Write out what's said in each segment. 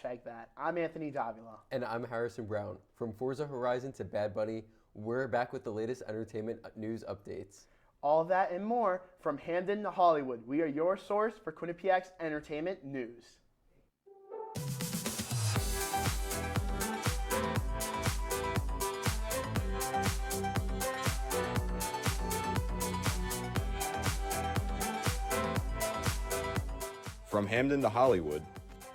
Check that. I'm Anthony Davila. And I'm Harrison Brown. From Forza Horizon to Bad Bunny, we're back with the latest entertainment news updates. All that and more from Hamden to Hollywood. We are your source for Quinnipiac's entertainment news. From Hamden to Hollywood,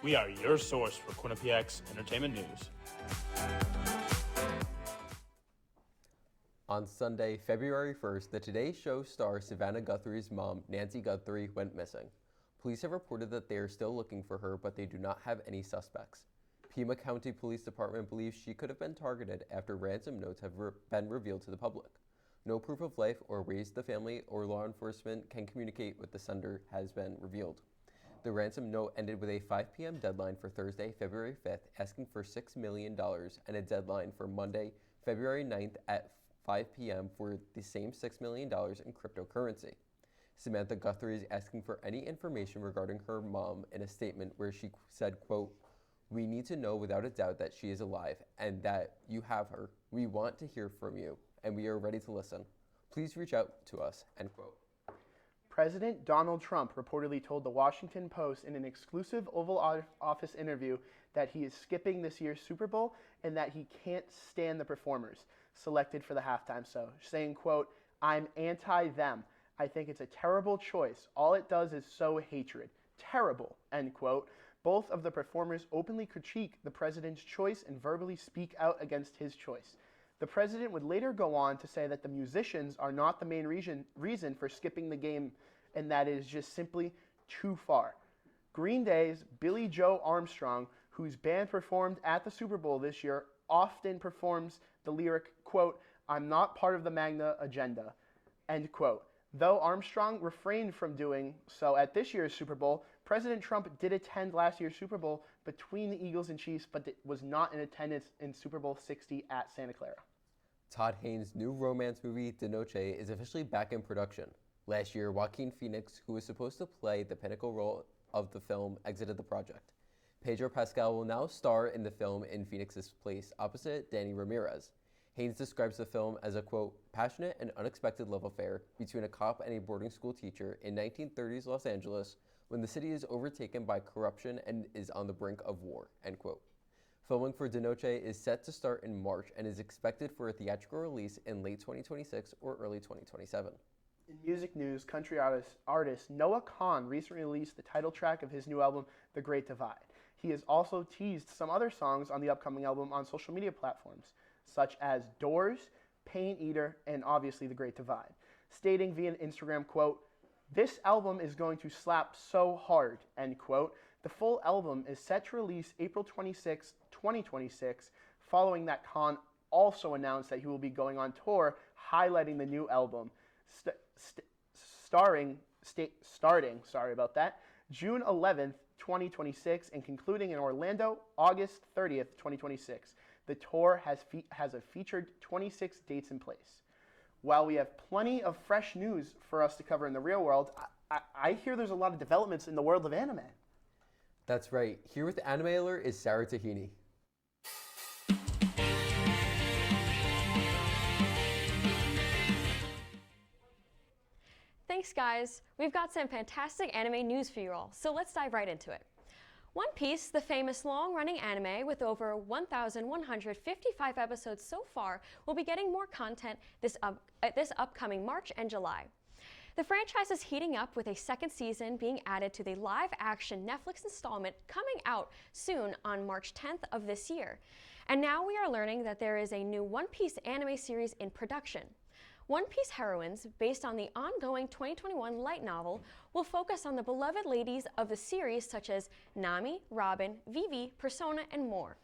we are your source for Quinnipiac's entertainment news. On Sunday, February 1st, the Today Show star Savannah Guthrie's mom, Nancy Guthrie, went missing. Police have reported that they are still looking for her, but they do not have any suspects. Pima County Police Department believes she could have been targeted after ransom notes have been revealed to the public. No proof of life or ways the family or law enforcement can communicate with the sender has been revealed. The ransom note ended with a 5 p.m. deadline for Thursday, February 5th, asking for $6 million, and a deadline for Monday, February 9th at 5 p.m. for the same $6 million in cryptocurrency. Samantha Guthrie is asking for any information regarding her mom in a statement where she said, quote, "We need to know without a doubt that she is alive and that you have her. We want to hear from you, and we are ready to listen. Please reach out to us," end quote. President Donald Trump reportedly told the Washington Post in an exclusive Oval Office interview that he is skipping this year's Super Bowl and that he can't stand the performers selected for the halftime show, saying, quote, "I'm anti-them. I think it's a terrible choice. All it does is sow hatred. Terrible," end quote. Both of the performers openly critique the president's choice and verbally speak out against his choice. The president would later go on to say that the musicians are not the main reason for skipping the game and that it is just simply too far. Green Day's Billie Joe Armstrong, whose band performed at the Super Bowl this year, often performs the lyric, quote, "I'm not part of the MAGA agenda," end quote. Though Armstrong refrained from doing so at this year's Super Bowl, President Trump did attend last year's Super Bowl between the Eagles and Chiefs, but was not in attendance in Super Bowl 60 at Santa Clara. Todd Haynes' new romance movie, Noche, is officially back in production. Last year, Joaquin Phoenix, who was supposed to play the pinnacle role of the film, exited the project. Pedro Pascal will now star in the film in Phoenix's place, opposite Danny Ramirez. Haynes describes the film as a, quote, "passionate and unexpected love affair between a cop and a boarding school teacher in 1930s Los Angeles when the city is overtaken by corruption and is on the brink of war," end quote. Filming for Noche is set to start in March and is expected for a theatrical release in late 2026 or early 2027. In music news, country artist Noah Kahan recently released the title track of his new album, The Great Divide. He has also teased some other songs on the upcoming album on social media platforms, such as Doors, Pain Eater, and obviously The Great Divide, stating via an Instagram, quote, "This album is going to slap so hard," end quote. The full album is set to release April 26, 2026, following that Khan also announced that he will be going on tour highlighting the new album, starting June 11th, 2026, and concluding in Orlando, August 30th, 2026. The tour has a featured 26 dates in place. While we have plenty of fresh news for us to cover in the real world, I hear there's a lot of developments in the world of anime. That's right. Here with Anime Alert is Sarah Tahini. Thanks, guys. We've got some fantastic anime news for you all, so let's dive right into it. One Piece, the famous long-running anime with over 1,155 episodes so far, will be getting more content this upcoming March and July. The franchise is heating up with a second season being added to the live-action Netflix installment coming out soon on March 10th of this year. And now we are learning that there is a new One Piece anime series in production. One Piece heroines, based on the ongoing 2021 light novel, will focus on the beloved ladies of the series such as Nami, Robin, Vivi, Persona, and more.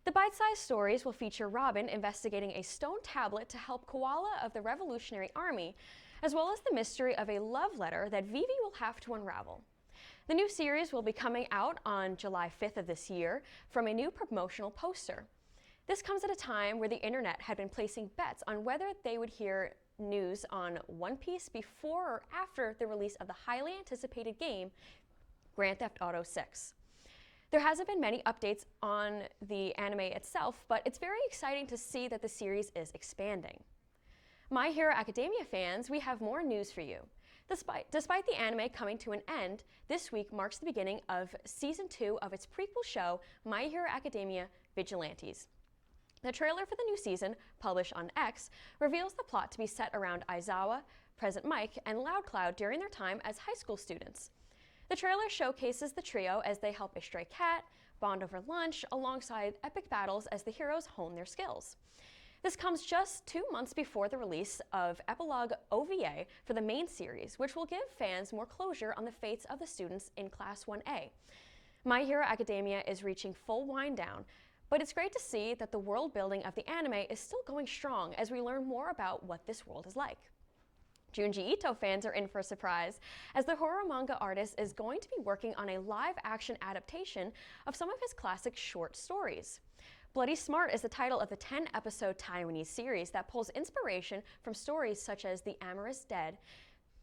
The bite-sized stories will feature Robin investigating a stone tablet to help Koala of the Revolutionary Army, as well as the mystery of a love letter that Vivi will have to unravel. The new series will be coming out on July 5th of this year from a new promotional poster. This comes at a time where the internet had been placing bets on whether they would hear news on One Piece before or after the release of the highly anticipated game, Grand Theft Auto 6. There hasn't been many updates on the anime itself, but it's very exciting to see that the series is expanding. My Hero Academia fans, we have more news for you. Despite the anime coming to an end, this week marks the beginning of Season 2 of its prequel show, My Hero Academia Vigilantes. The trailer for the new season, published on X, reveals the plot to be set around Aizawa, Present Mike, and Loud Cloud during their time as high school students. The trailer showcases the trio as they help a stray cat, bond over lunch, alongside epic battles as the heroes hone their skills. This comes just 2 months before the release of Epilogue OVA for the main series, which will give fans more closure on the fates of the students in Class 1A. My Hero Academia is reaching full wind down, but it's great to see that the world building of the anime is still going strong as we learn more about what this world is like. Junji Ito fans are in for a surprise, as the horror manga artist is going to be working on a live-action adaptation of some of his classic short stories. Bloody Smart is the title of the 10-episode Taiwanese series that pulls inspiration from stories such as The Amorous Dead,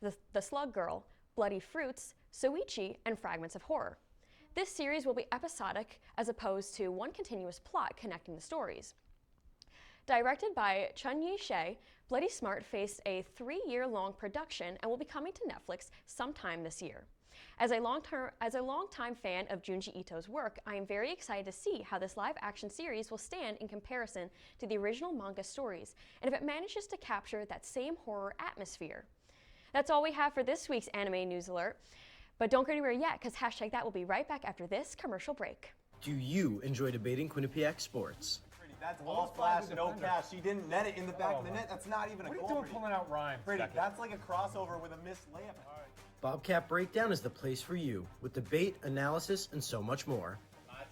The Slug Girl, Bloody Fruits, Soichi, and Fragments of Horror. This series will be episodic as opposed to one continuous plot connecting the stories. Directed by Chun Yi-shea, Bloody Smart faced a 3-year-long production and will be coming to Netflix sometime this year. As a longtime fan of Junji Ito's work, I am very excited to see how this live-action series will stand in comparison to the original manga stories, and if it manages to capture that same horror atmosphere. That's all we have for this week's Anime News Alert, but don't go anywhere yet, because #that will be right back after this commercial break. Do you enjoy debating Quinnipiac sports? That's all flash, no cash. She didn't net it in the back of the net. That's not even a goal. What are you doing pulling out rhymes? Brady, that's like a crossover with a missed layup. Bobcat Breakdown is the place for you, with debate, analysis, and so much more.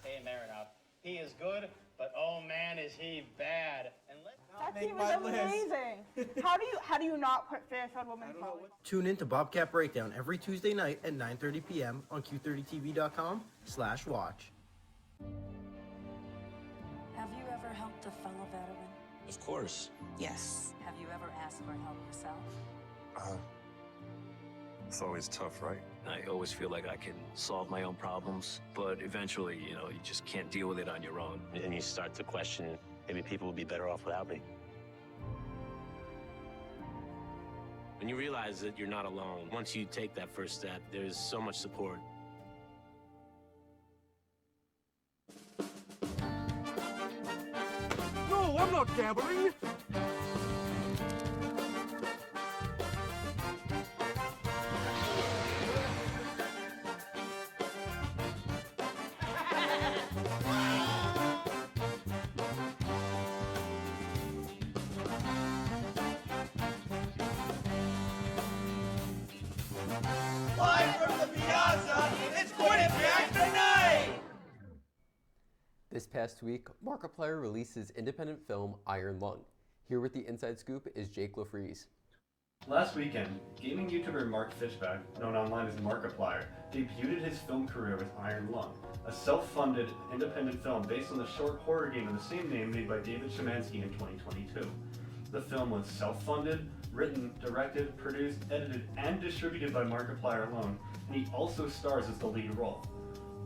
Mate Marinov. He is good, but oh man, is he bad. And that team is amazing. How do you not put fish on women's volleyball? Tune in to Bobcat Breakdown every Tuesday night at 9:30 p.m. on Q30TV.com/watch. Have you ever helped a fellow veteran? Of course. Yes. Have you ever asked for help yourself? It's always tough, right? I always feel like I can solve my own problems, but eventually, you just can't deal with it on your own. And you start to question, maybe people would be better off without me. And you realize that you're not alone. Once you take that first step, there's so much support. No, I'm not gambling. Live from the Piazza, it's Quinnipiac Tonight! This past week, Markiplier releases independent film Iron Lung. Here with the inside scoop is Jake LaFries. Last weekend, gaming YouTuber Mark Fishback, known online as Markiplier, debuted his film career with Iron Lung, a self-funded independent film based on the short horror game of the same name made by David Szymanski in 2022. The film was self-funded, written, directed, produced, edited, and distributed by Markiplier alone, and he also stars as the lead role.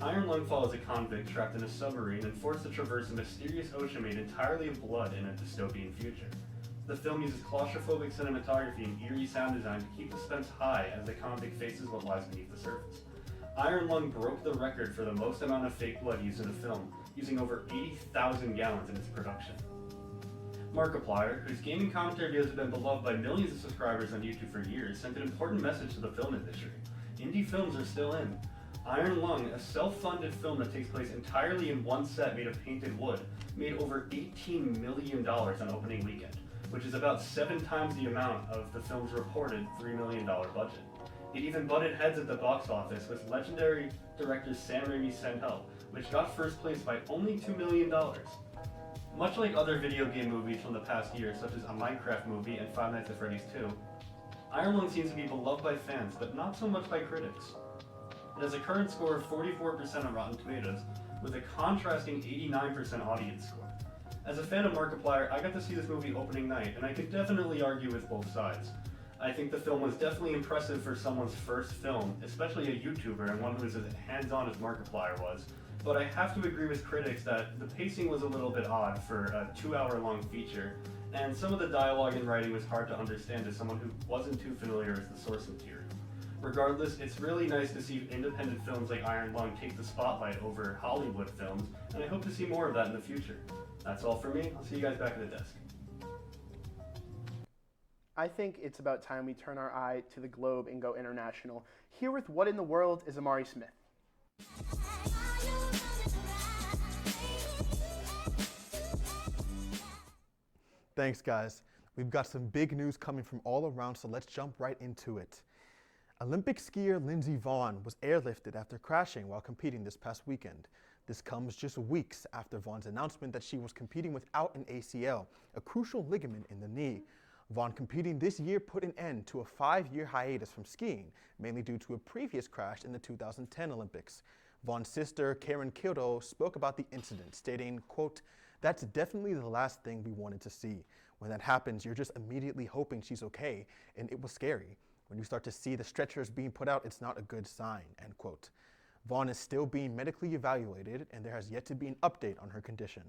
Iron Lung follows a convict trapped in a submarine and forced to traverse a mysterious ocean made entirely of blood in a dystopian future. The film uses claustrophobic cinematography and eerie sound design to keep the suspense high as the convict faces what lies beneath the surface. Iron Lung broke the record for the most amount of fake blood used in a film, using over 80,000 gallons in its production. Markiplier, whose gaming commentary videos have been beloved by millions of subscribers on YouTube for years, sent an important message to the film industry. Indie films are still in. Iron Lung, a self-funded film that takes place entirely in one set made of painted wood, made over $18 million on opening weekend, which is about 7 times the amount of the film's reported $3 million budget. It even butted heads at the box office with legendary director Sam Raimi's Send Help, which got first place by only $2 million. Much like other video game movies from the past year, such as a Minecraft movie and Five Nights at Freddy's 2, Iron Lung seems to be beloved by fans, but not so much by critics. It has a current score of 44% on Rotten Tomatoes, with a contrasting 89% audience score. As a fan of Markiplier, I got to see this movie opening night, and I could definitely argue with both sides. I think the film was definitely impressive for someone's first film, especially a YouTuber and one who was as hands-on as Markiplier was, but I have to agree with critics that the pacing was a little bit odd for a 2-hour-long feature, and some of the dialogue and writing was hard to understand to someone who wasn't too familiar with the source material. Regardless, it's really nice to see independent films like Iron Lung take the spotlight over Hollywood films, and I hope to see more of that in the future. That's all for me. I'll see you guys back at the desk. I think it's about time we turn our eye to the globe and go international. Here with What in the World is Amari Smith. Thanks, guys. We've got some big news coming from all around, so let's jump right into it. Olympic skier Lindsey Vonn was airlifted after crashing while competing this past weekend. This comes just weeks after Vonn's announcement that she was competing without an ACL, a crucial ligament in the knee. Vonn competing this year put an end to a 5-year hiatus from skiing, mainly due to a previous crash in the 2010 Olympics. Vonn's sister, Karen Kildo, spoke about the incident, stating, quote, "That's definitely the last thing we wanted to see. When that happens, you're just immediately hoping she's okay, and it was scary. When you start to see the stretchers being put out, it's not a good sign," end quote. Vonn is still being medically evaluated, and there has yet to be an update on her condition.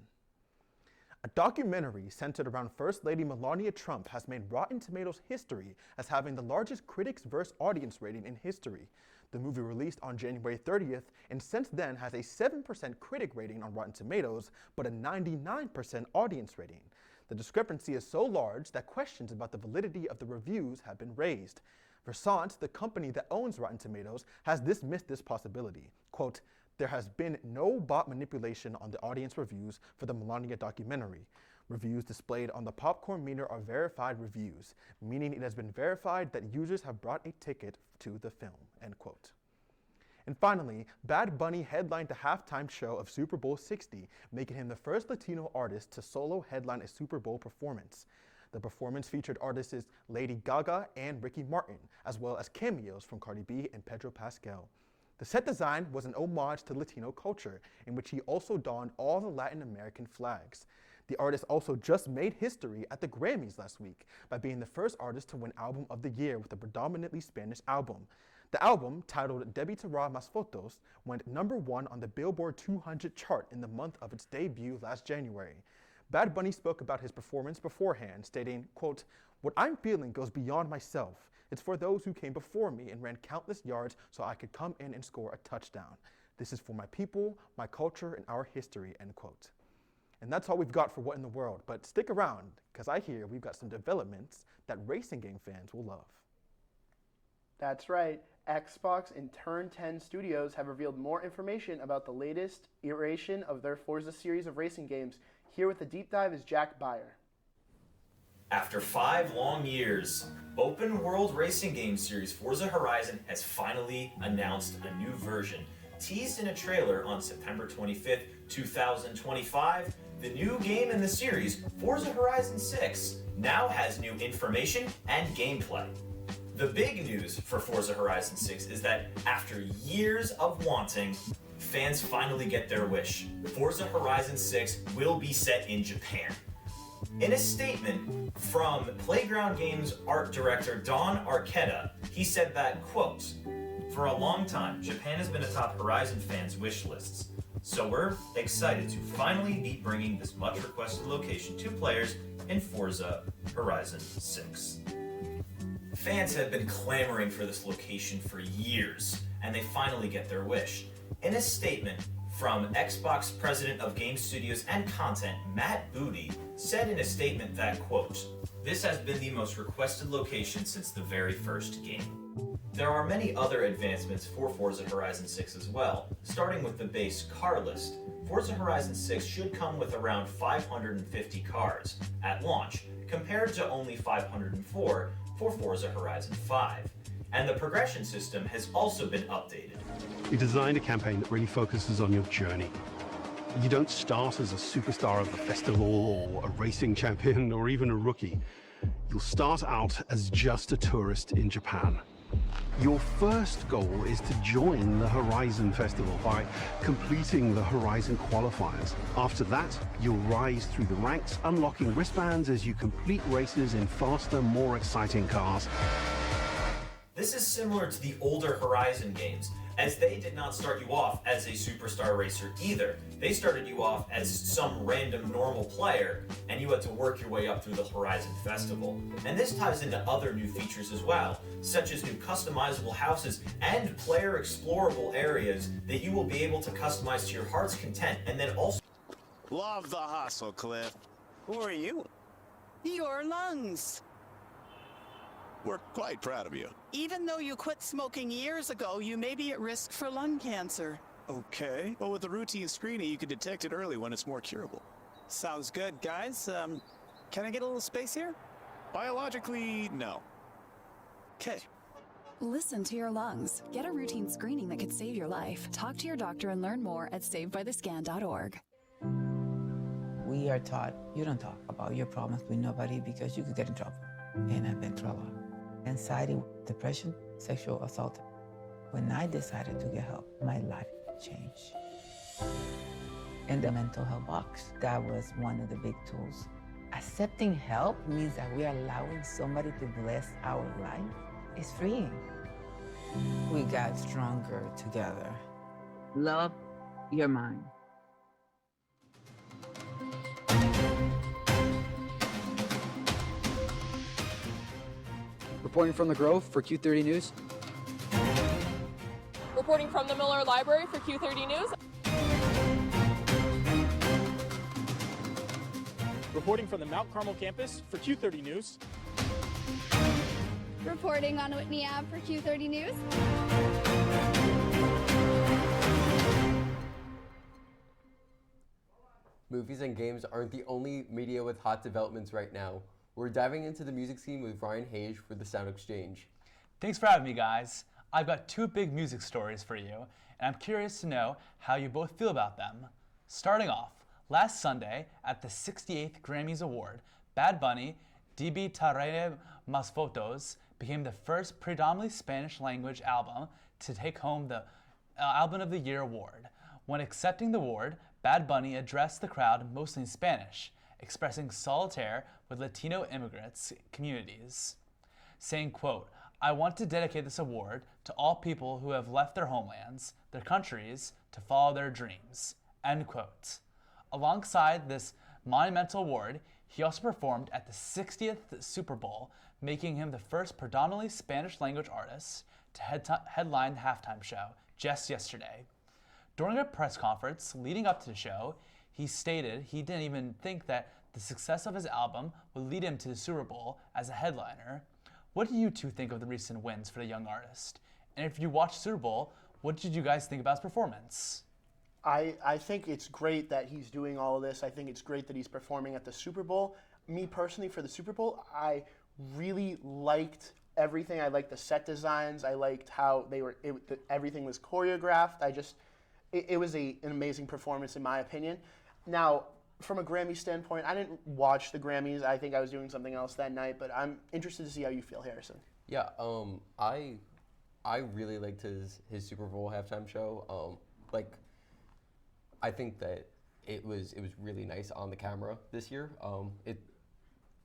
A documentary centered around First Lady Melania Trump has made Rotten Tomatoes history as having the largest critics versus audience rating in history. The movie released on January 30th, and since then has a 7% critic rating on Rotten Tomatoes, but a 99% audience rating. The discrepancy is so large that questions about the validity of the reviews have been raised. Versant, the company that owns Rotten Tomatoes, has dismissed this possibility. Quote, "There has been no bot manipulation on the audience reviews for the Melania documentary. Reviews displayed on the popcorn meter are verified reviews, meaning it has been verified that users have brought a ticket to the film," end quote. And finally, Bad Bunny headlined the halftime show of Super Bowl 60, making him the first Latino artist to solo headline a Super Bowl performance. The performance featured artists Lady Gaga and Ricky Martin, as well as cameos from Cardi B and Pedro Pascal. The set design was an homage to Latino culture, in which he also donned all the Latin American flags. The artist also just made history at the Grammys last week by being the first artist to win Album of the Year with a predominantly Spanish album. The album, titled Debí Tirar Más Fotos, went #1 on the Billboard 200 chart in the month of its debut last January. Bad Bunny spoke about his performance beforehand, stating, quote, "What I'm feeling goes beyond myself. It's for those who came before me and ran countless yards so I could come in and score a touchdown. This is for my people, my culture, and our history," end quote. And that's all we've got for What in the World, but stick around, because I hear we've got some developments that racing game fans will love. That's right. Xbox and Turn 10 Studios have revealed more information about the latest iteration of their Forza series of racing games. Here with a deep dive is Jack Beyer. After 5 long years, open world racing game series Forza Horizon has finally announced a new version. Teased in a trailer on September 25th, 2025, the new game in the series, Forza Horizon 6, now has new information and gameplay. The big news for Forza Horizon 6 is that after years of wanting, fans finally get their wish. Forza Horizon 6 will be set in Japan. In a statement from Playground Games art director Don Arquetta, he said that, quote, "For a long time, Japan has been atop Horizon fans' wish lists. So we're excited to finally be bringing this much requested location to players in Forza Horizon 6. Fans have been clamoring for this location for years, and they finally get their wish. In a statement from Xbox President of Game Studios and Content, Matt Booty, said in a statement that, quote, "This has been the most requested location since the very first game." There are many other advancements for Forza Horizon 6 as well. Starting with the base car list, Forza Horizon 6 should come with around 550 cars at launch, compared to only 504 for Forza Horizon 5. And the progression system has also been updated. We designed a campaign that really focuses on your journey. You don't start as a superstar of the festival or a racing champion or even a rookie. You'll start out as just a tourist in Japan. Your first goal is to join the Horizon Festival by completing the Horizon qualifiers. After that, you'll rise through the ranks, unlocking wristbands as you complete races in faster, more exciting cars. This is similar to the older Horizon games, as they did not start you off as a superstar racer either. They started you off as some random normal player, and you had to work your way up through the Horizon Festival. And this ties into other new features as well, such as new customizable houses and player explorable areas that you will be able to customize to your heart's content, and then also... Love the hustle, Cliff. Who are you? Your lungs. We're quite proud of you. Even though you quit smoking years ago, you may be at risk for lung cancer. Okay. Well, with the routine screening, you can detect it early when it's more curable. Sounds good, guys. Can I get a little space here? Biologically, no. Okay. Listen to your lungs. Get a routine screening that could save your life. Talk to your doctor and learn more at savedbythescan.org. We are taught you don't talk about your problems with nobody because you could get in trouble. And I've been through a lot. Anxiety, depression, sexual assault. When I decided to get help, my life changed. In the mental health box, that was one of the big tools. Accepting help means that we are allowing somebody to bless our life. It's freeing. We got stronger together. Love your mind. Reporting from the Grove for Q30 News. Reporting from the Miller Library for Q30 News. Reporting from the Mount Carmel campus for Q30 News. Reporting on Whitney Ave for Q30 News. Movies and games aren't the only media with hot developments right now. We're diving into the music scene with Ryan Hage for the Sound Exchange. Thanks for having me, guys. I've got two big music stories for you, and I'm curious to know how you both feel about them. Starting off, last Sunday at the 68th Grammys Award, Bad Bunny, DB Tarare Mas Fotos, became the first predominantly Spanish-language album to take home the Album of the Year award. When accepting the award, Bad Bunny addressed the crowd mostly in Spanish, expressing solidarity with Latino immigrants communities, saying, quote, "I want to dedicate this award to all people who have left their homelands, their countries, to follow their dreams," end quote. Alongside this monumental award, he also performed at the 60th Super Bowl, making him the first predominantly Spanish-language artist to headline the halftime show just yesterday. During a press conference leading up to the show, he stated he didn't even think that the success of his album would lead him to the Super Bowl as a headliner. What do you two think of the recent wins for the young artist? And if you watched Super Bowl, what did you guys think about his performance? I think it's great that he's doing all of this. I think it's great that he's performing at the Super Bowl. Me personally, for the Super Bowl, I really liked everything. I liked the set designs. I liked how everything was choreographed. It was an amazing performance in my opinion. Now, from a Grammy standpoint, I didn't watch the Grammys. I think I was doing something else that night, but I'm interested to see how you feel, Harrison. Yeah, I really liked his Super Bowl halftime show. I think that it was really nice on the camera this year.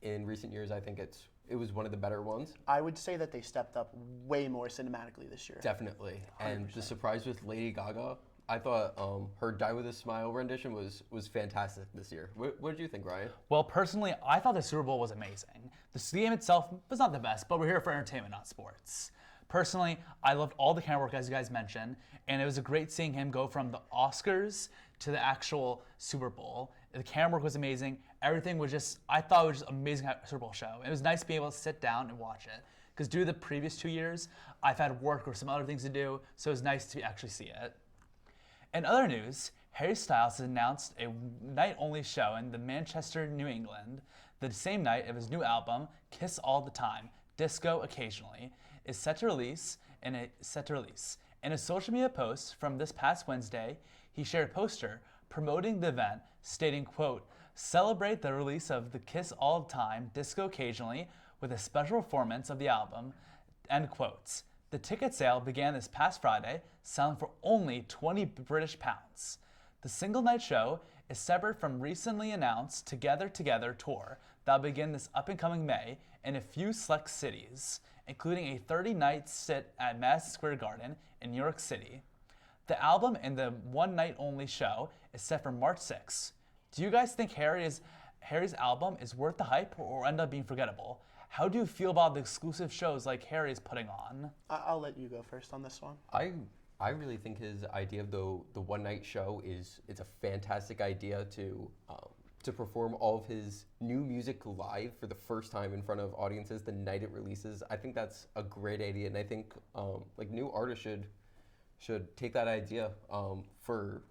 In recent years, I think it was one of the better ones. I would say that they stepped up way more cinematically this year. Definitely. 100%. And the surprise with Lady Gaga, I thought her Die With A Smile rendition was fantastic this year. What did you think, Ryan? Well, personally, I thought the Super Bowl was amazing. The game itself was not the best, but we're here for entertainment, not sports. Personally, I loved all the camera work, as you guys mentioned, and it was great seeing him go from the Oscars to the actual Super Bowl. The camera work was amazing. Everything was I thought it was just amazing Super Bowl show. It was nice to be able to sit down and watch it. Because due to the previous 2 years, I've had work or some other things to do, so it was nice to actually see it. In other news, Harry Styles has announced a night-only show in Manchester, New England. The same night of his new album, Kiss All the Time, Disco Occasionally, is set to release. In a social media post from this past Wednesday, he shared a poster promoting the event, stating, quote, "Celebrate the release of the Kiss All the Time, Disco Occasionally, with a special performance of the album," end quotes. The ticket sale began this past Friday, selling for only £20. The single night show is separate from recently announced Together Together tour that'll begin this up and coming May in a few select cities. including a 30-night sit at Madison Square Garden in New York City. The album and the one-night-only show is set for March 6th. Do you guys think Harry's album is worth the hype or end up being forgettable? How do you feel about the exclusive shows like Harry is putting on? I'll let you go first on this one. I really think his idea of the one night show it's a fantastic idea to perform all of his new music live for the first time in front of audiences the night it releases. I think that's a great idea, and I think like new artists should take that idea for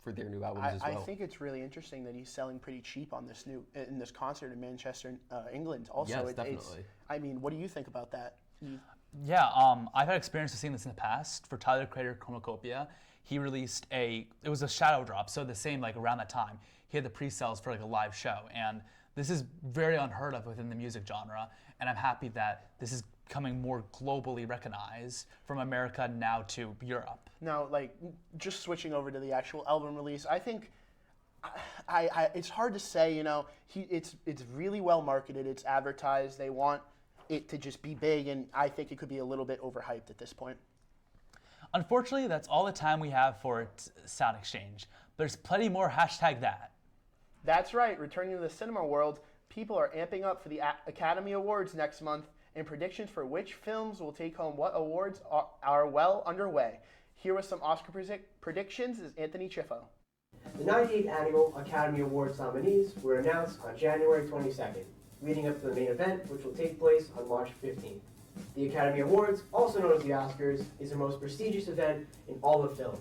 their new albums as well. I think it's really interesting that he's selling pretty cheap on in this concert in Manchester, England. Also, yes, definitely. I mean, what do you think about that? Yeah, I've had experience of seeing this in the past. For Tyler Creator Chromacopia, he released it was a shadow drop, so the same like around that time. He had the pre-sales for like a live show, and this is very unheard of within the music genre, and I'm happy that this is becoming more globally recognized from America now to Europe. Now, like, just switching over to the actual album release, I think it's hard to say, it's really well marketed, it's advertised, they want it to just be big, and I think it could be a little bit overhyped at this point. Unfortunately, that's all the time we have for Sound Exchange. There's plenty more #that. That's right, returning to the cinema world, people are amping up for the Academy Awards next month, and predictions for which films will take home what awards are well underway. Here with some Oscar predictions is Anthony Chiffo. The 98th Annual Academy Awards nominees were announced on January 22nd, leading up to the main event, which will take place on March 15th. The Academy Awards, also known as the Oscars, is the most prestigious event in all of film.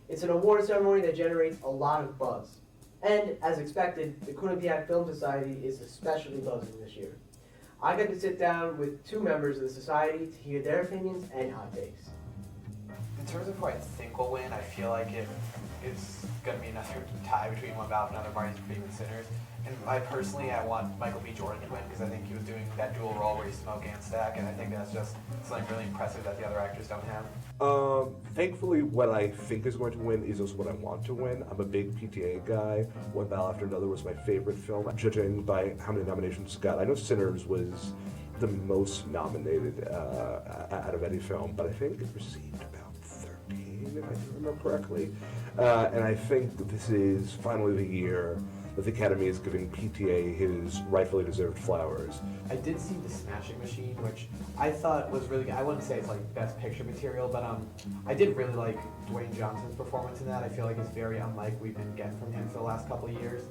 It's an award ceremony that generates a lot of buzz. And, as expected, the Quinnipiac Film Society is especially buzzing this year. I got to sit down with two members of the society to hear their opinions and hot takes. In terms of who I think will win, I feel like it's going to be another tie between One Battle and Another Marty's for Even Sinners. And I want Michael B. Jordan to win because I think he was doing that dual role where he smoke and stack, and I think that's just something really impressive that the other actors don't have. Thankfully, what I think is going to win is also what I want to win. I'm a big PTA guy. One Battle After Another was my favorite film, judging by how many nominations it got. I know Sinners was the most nominated out of any film, but I think it received about 13, if I remember correctly. And I think that this is finally the year that the Academy is giving PTA his rightfully deserved flowers. I did see The Smashing Machine, which I thought was really good. I wouldn't say it's like best picture material, but I did really like Dwayne Johnson's performance in that. I feel like it's very unlike we've been getting from him for the last couple of years.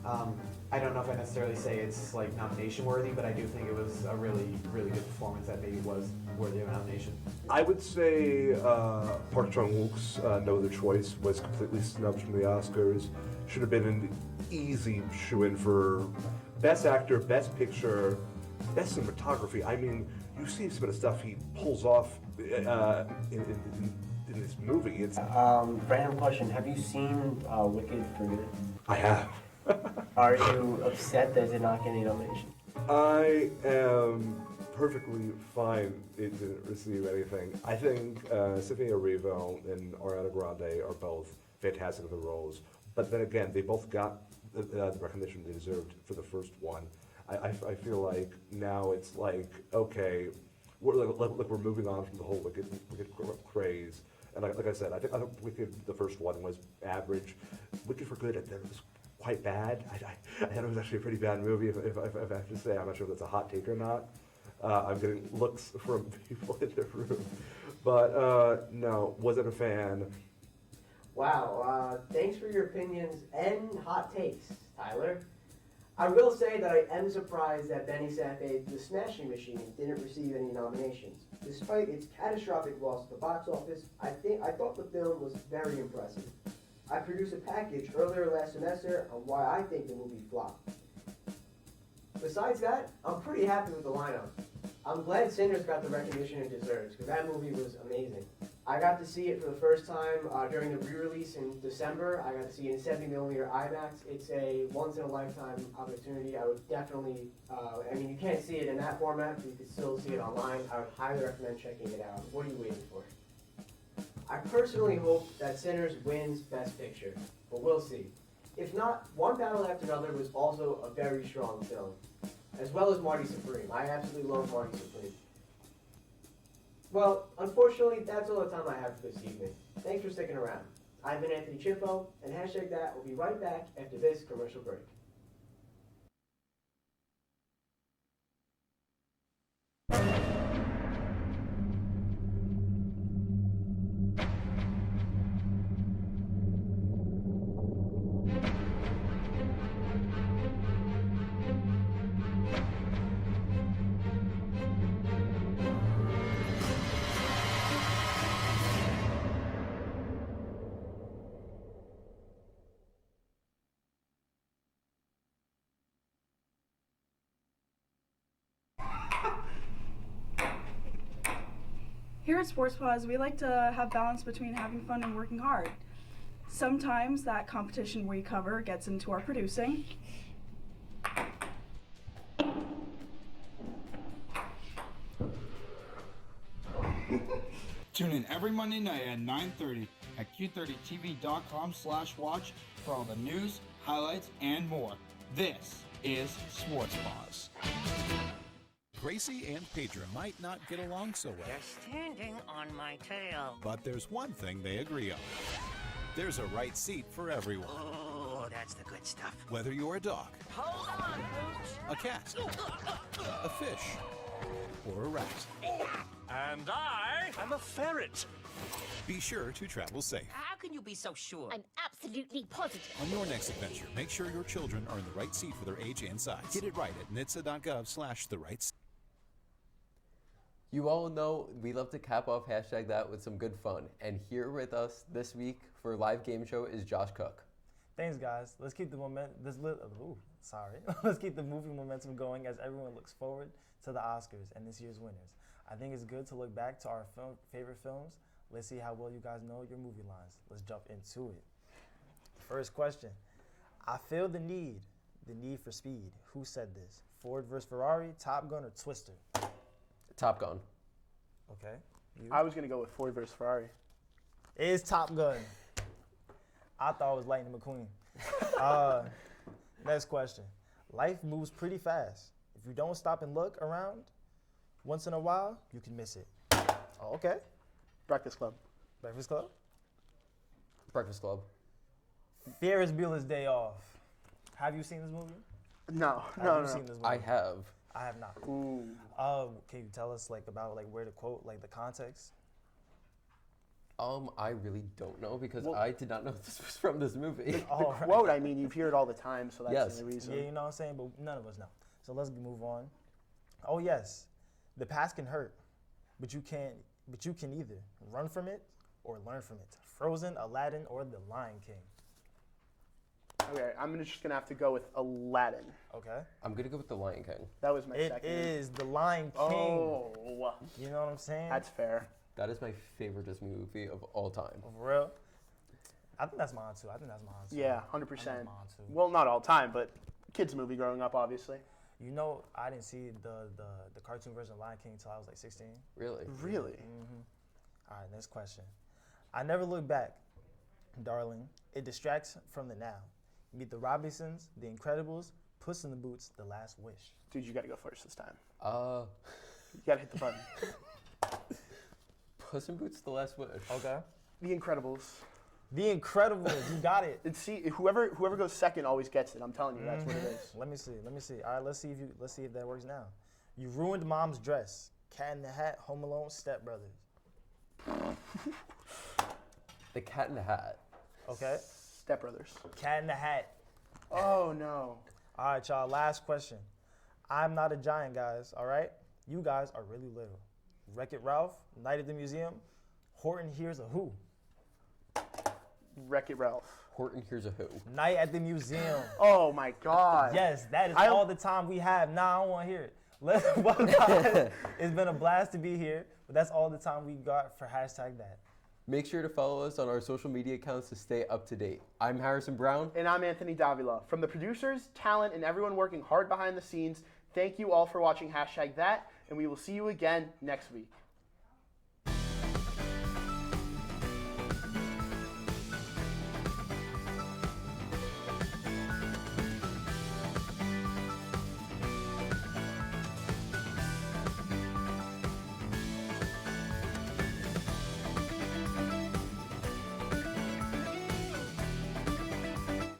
I don't know if I necessarily say it's like nomination worthy, but I do think it was a really, really good performance that maybe was worthy of a nomination. I would say Park Chan-wook's No Other Choice was completely snubbed from the Oscars. Should have been an easy shoo-in for Best Actor, Best Picture, Best Cinematography. I mean, you see some of the stuff he pulls off in this movie. It's Random question, have you seen Wicked for Good? I have. Are you upset that it did not get any nomination? I am perfectly fine it didn't receive anything. I think Sophia Erivo and Ariana Grande are both fantastic in the roles. But then again, they both got the recognition they deserved for the first one. I feel like now it's like, okay, we're moving on from the whole Wicked craze. And like I said, I think Wicked, the first one, was average. Wicked for Good, it was quite bad. I thought it was actually a pretty bad movie, if I have to say. I'm not sure if that's a hot take or not. I'm getting looks from people in the room. But no, wasn't a fan. Wow, thanks for your opinions and hot takes, Tyler. I will say that I am surprised that Benny Safe's The Smashing Machine didn't receive any nominations. Despite its catastrophic loss at the box office, I thought the film was very impressive. I produced a package earlier last semester on why I think the movie flopped. Besides that, I'm pretty happy with the lineup. I'm glad Sinners got the recognition it deserves, because that movie was amazing. I got to see it for the first time during the re-release in December. I got to see it in 70mm IMAX. It's a once-in-a-lifetime opportunity. I would definitely, you can't see it in that format, but you can still see it online. I would highly recommend checking it out. What are you waiting for? I personally hope that Sinners wins Best Picture, but we'll see. If not, One Battle After Another was also a very strong film, as well as Marty Supreme. I absolutely love Marty Supreme. Well, unfortunately, that's all the time I have for this evening. Thanks for sticking around. I've been Anthony Chimpo, and Hashtag That will be right back after this commercial break. Here at Sports Pause, we like to have balance between having fun and working hard. Sometimes that competition we cover gets into our producing. Tune in every Monday night at 9:30 at q30tv.com/watch for all the news, highlights, and more. This is Sports Pause. Gracie and Pedro might not get along so well. They're standing on my tail. But there's one thing they agree on. There's a right seat for everyone. Oh, that's the good stuff. Whether you're a dog, Hold on, Pooch. a cat, a fish, or a rat. And I'm a ferret. Be sure to travel safe. How can you be so sure? I'm absolutely positive. On your next adventure, make sure your children are in the right seat for their age and size. Get it right at nhtsa.gov/the-right seat. You all know we love to cap off Hashtag That with some good fun. And here with us this week for a live game show is Josh Cook. Thanks, guys. Let's keep the Let's keep the movie momentum going as everyone looks forward to the Oscars and this year's winners. I think it's good to look back to our favorite films. Let's see how well you guys know your movie lines. Let's jump into it. First question. I feel the need for speed. Who said this? Ford versus Ferrari, Top Gun, or Twister? Top Gun. Okay. You? I was going to go with Ford versus Ferrari. It is Top Gun. I thought it was Lightning McQueen. Next question. Life moves pretty fast. If you don't stop and look around once in a while, you can miss it. Oh, okay. Breakfast Club. Breakfast Club? Breakfast Club. Ferris Bueller's Day Off. Have you seen this movie? No. Have you seen this movie? I have. I have not. Ooh. Can you tell us about where to quote, the context? I really don't know because I did not know this was from this movie. The quote, I mean, you hear it all the time, so that's the only reason. Yeah, you know what I'm saying? But none of us know. So let's move on. Oh yes, the past can hurt, but you can either run from it or learn from it. Frozen, Aladdin, or The Lion King. Okay, I'm just gonna have to go with Aladdin. Okay. I'm gonna go with The Lion King. That was my second. It is The Lion King. Oh. You know what I'm saying? That's fair. That is my favorite movie of all time. For real? I think that's mine too. Yeah, 100%. Well, not all time, but kids' movie growing up, obviously. You know, I didn't see the cartoon version of Lion King until I was 16. Really? Really? Mm-hmm. All right, next question. I never look back, darling. It distracts from the now. Meet the Robinsons, The Incredibles, Puss in the Boots, The Last Wish. Dude, you gotta go first this time. You gotta hit the button. Puss in Boots, The Last Wish. Okay. The Incredibles. The Incredibles, you got it. And see, whoever goes second always gets it. I'm telling you, that's what it is. Let me see. All right, let's see if that works now. You ruined Mom's dress. Cat in the Hat, Home Alone, Step Brothers. The Cat in the Hat. Okay. Step Brothers. Cat in the Hat. Oh no. All right, y'all. Last question. I'm not a giant, guys. All right. You guys are really little. Wreck-It Ralph, Night at the Museum, Horton Hears a Who. Wreck-It Ralph. Horton Hears a Who. Night at the Museum. Oh my God. Yes, that is all the time we have. Nah, I don't want to hear it. Well, guys, it's been a blast to be here, but that's all the time we got for Hashtag That. Make sure to follow us on our social media accounts to stay up to date. I'm Harrison Brown. And I'm Anthony Davila. From the producers, talent, and everyone working hard behind the scenes, thank you all for watching Hashtag That, and we will see you again next week.